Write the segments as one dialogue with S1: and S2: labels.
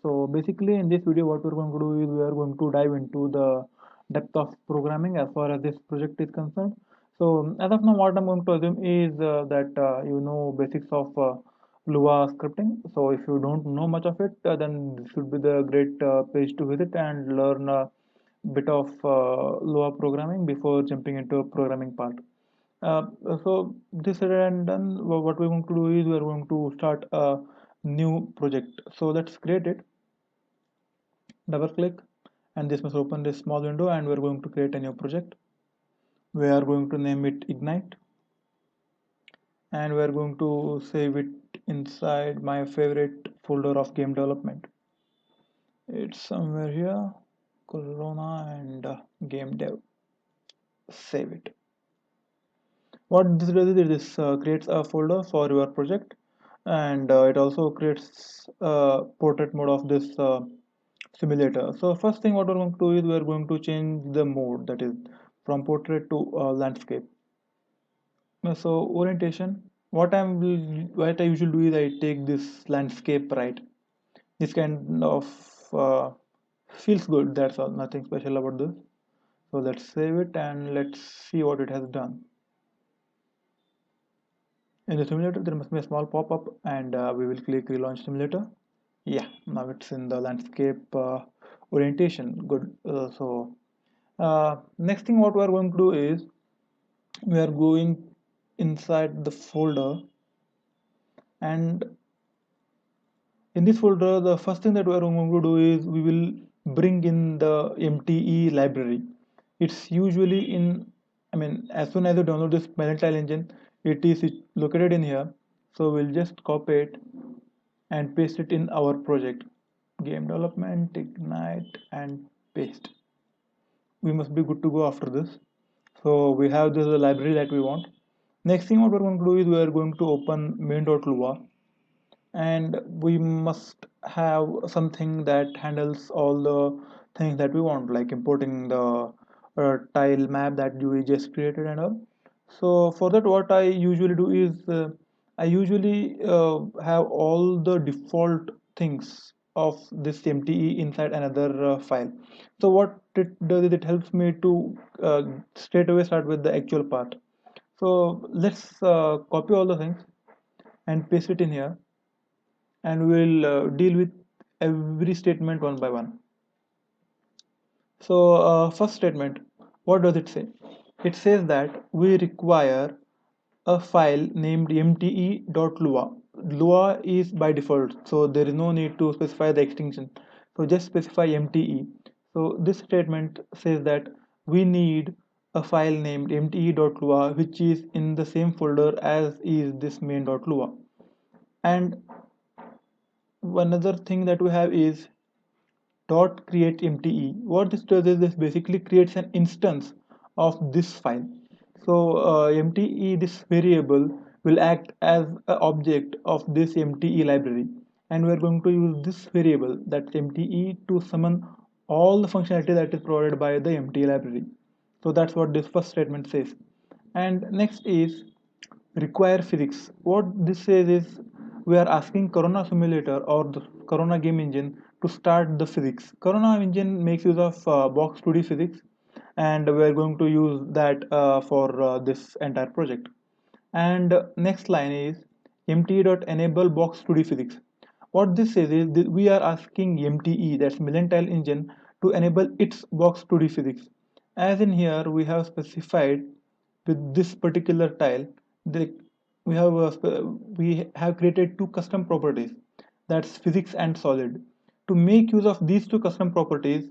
S1: So basically in this video what we're going to do is we are going to dive into the depth of programming as far as this project is concerned. So as of now what I'm going to assume is that you know basics of Lua scripting. So if you don't know much of it, then this should be the great page to visit and learn a bit of Lua programming before jumping into a programming part. Uh, so this said and done, what we're going to do is we're going to start a new project. So let's create it. Double click, and this must open this small window, and we're going to create a new project. We are going to name it Ignite, and we're going to save it inside my favorite folder of game development. It's somewhere here, Corona and game dev. Save it. What this does is this creates a folder for your project, and it also creates a portrait mode of this simulator. So first thing what we're going to do is we're going to change the mode, that is from portrait to landscape. So orientation, what I usually do is I take this landscape right. This kind of uh, feels good. That's all. Nothing special about this. So let's save it and let's see what it has done. In the simulator, there must be a small pop-up, and we will click relaunch simulator. Yeah, now it's in the landscape orientation. Good. Next thing what we are going to do is we are going inside the folder, and in this folder the first thing that we are going to do is we will bring in the MTE library. It's usually in, I mean, as soon as you download this Mercantile engine, it is located in here. So we'll just copy it and paste it in our project. Game development, Ignite, and paste. We must be good to go after this. So we have this library that we want. Next thing what we're going to do is we are going to open main.lua, and we must have something that handles all the things that we want, like importing the tile map that we just created and all. So for that what I usually do is I usually have all the default things of this MTE inside another file. So what it does is it helps me to straight away start with the actual part. So let's copy all the things and paste it in here, and we'll deal with every statement one by one. So first statement, what does it say? It says that we require a file named mte.lua. Lua is by default, so there is no need to specify the extension. So just specify mte. So this statement says that we need a file named mte.lua which is in the same folder as is this main.lua. And another thing that we have is dot create mte. What this does is this basically creates an instance of this file. So mte, this variable, will act as an object of this mte library, and we're going to use this variable, that mte, to summon all the functionality that is provided by the mte library. So that's what this first statement says. And next is require physics. What this says is we are asking Corona simulator or the Corona game engine to start the physics. Corona engine makes use of box 2D physics, and we are going to use that for this entire project. And next line is mt.enable box 2D physics. What this says is that we are asking MTE, that's Millentile engine, to enable its box 2D physics. As in here, we have specified with this particular tile, the, we have created two custom properties, that's physics and solid. To make use of these two custom properties,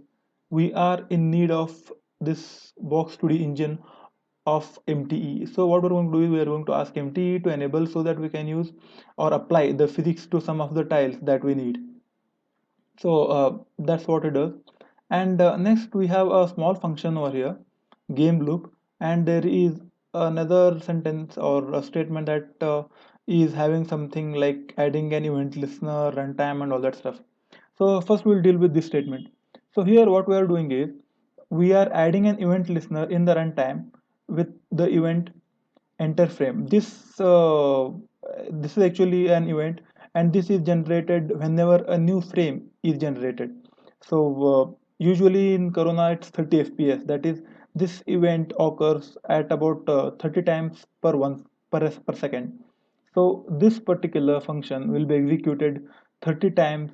S1: we are in need of this box 2D engine of MTE. So what we're going to do is we are going to ask MTE to enable so that we can use or apply the physics to some of the tiles that we need. So that's what it does. And next we have a small function over here, game loop, and there is another sentence or a statement that is having something like adding an event listener, runtime, and all that stuff. So first we'll deal with this statement. So here what we are doing is we are adding an event listener in the runtime with the event enter frame. This is actually an event, and this is generated whenever a new frame is generated. So usually in Corona it's 30 fps, that is, this event occurs at about 30 times per second. So this particular function will be executed 30 times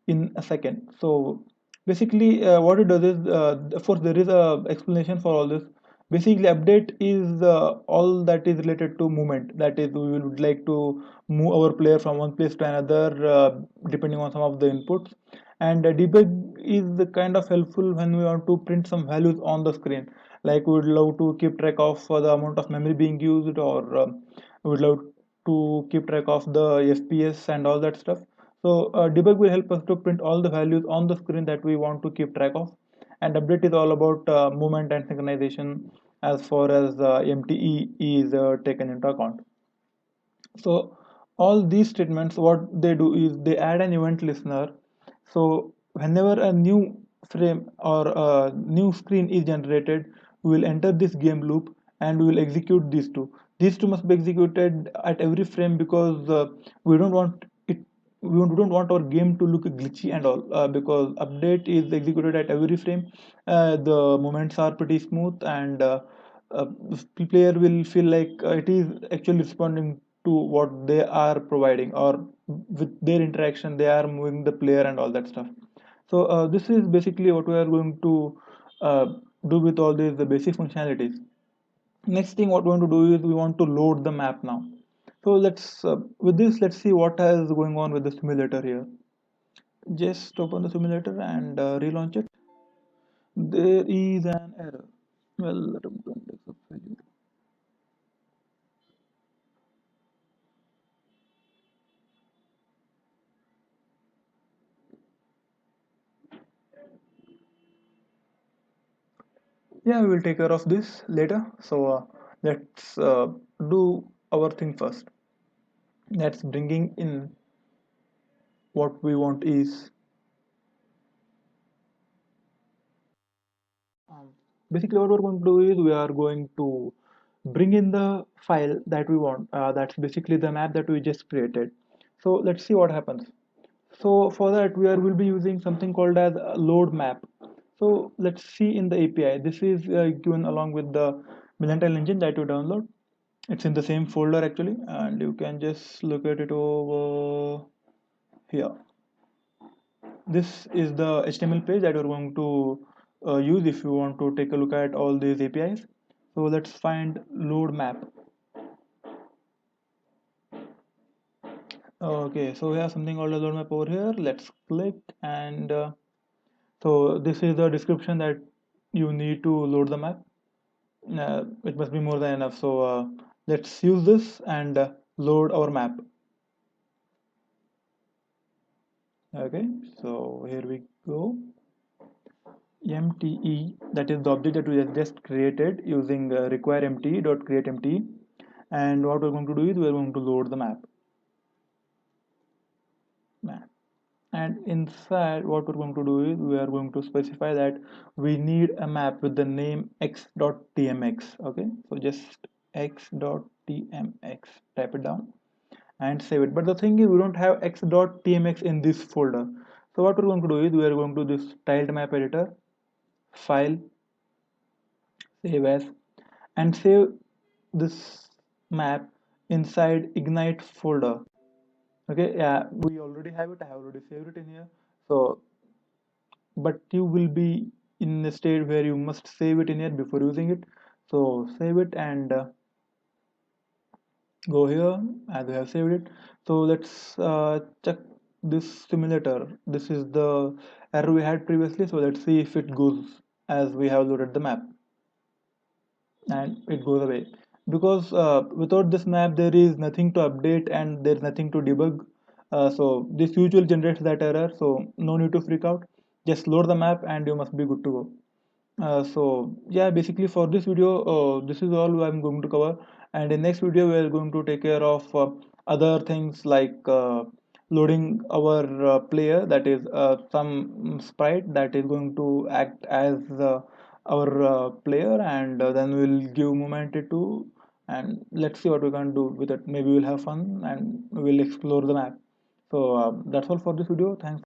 S1: in a second. So basically what it does is, of course there is a explanation for all this. Basically update is all that is related to movement, that is, we would like to move our player from one place to another depending on some of the inputs. And debug is the kind of helpful when we want to print some values on the screen, like we would love to keep track of the amount of memory being used, or we would love to keep track of the fps and all that stuff. So debug will help us to print all the values on the screen that we want to keep track of. And update is all about movement and synchronization as far as mte is taken into account. So all these statements, what they do is they add an event listener. So whenever a new frame or a new screen is generated, we will enter this game loop and we will execute these two. These two must be executed at every frame, because we don't want it. We don't want our game to look glitchy and all, because update is executed at every frame. The moments are pretty smooth, and the player will feel like it is actually responding to what they are providing, or with their interaction they are moving the player and all that stuff. So this is basically what we are going to uh, do with all these the basic functionalities. Next thing what we want to do is we want to load the map now. So let's with this, let's see what is going on with the simulator here. Just open the simulator and relaunch it. There is an error. Well, attempt to index of failure. Yeah, we will take care of this later. So let's do our thing first. That's bringing in what we want is um, basically what we're going to do is we are going to bring in the file that we want. That's basically the map that we just created. So let's see what happens. So for that we will be using something called as a load map. So let's see in the API. This is given along with the Millennial engine that you download. It's in the same folder actually, and you can just look at it over here. This is the HTML page that you're going to use if you want to take a look at all these APIs. So let's find load map. Okay, so we have something called a load map over here. Let's click, and so this is the description that you need to load the map. It must be more than enough. So let's use this and load our map. Okay, so here we go. MTE, that is the object that we have just created using require MTE dot create MTE, and what we're going to do is we're going to load the map. And inside what we're going to do is we are going to specify that we need a map with the name x.tmx. Okay, so just x.tmx, type it down and save it. But the thing is we don't have x.tmx in this folder. So what we're going to do is we are going to this tiled map editor, file, save as, and save this map inside ignite folder. Okay, yeah, we already have it. I have already saved it in here. So but you will be in a state where you must save it in here before using it. So save it and go here as we have saved it. So let's check this simulator. This is the error we had previously, so let's see if it goes as we have loaded the map, and it goes away, because without this map there is nothing to update and there's nothing to debug. So this usually generates that error, so no need to freak out. Just load the map and you must be good to go. So yeah, basically for this video, this is all I'm going to cover, and in next video we are going to take care of other things like loading our player, that is some sprite that is going to act as our player, and then we'll give moment to, and let's see what we can do with it. Maybe we'll have fun and we'll explore the map. So that's all for this video. Thanks.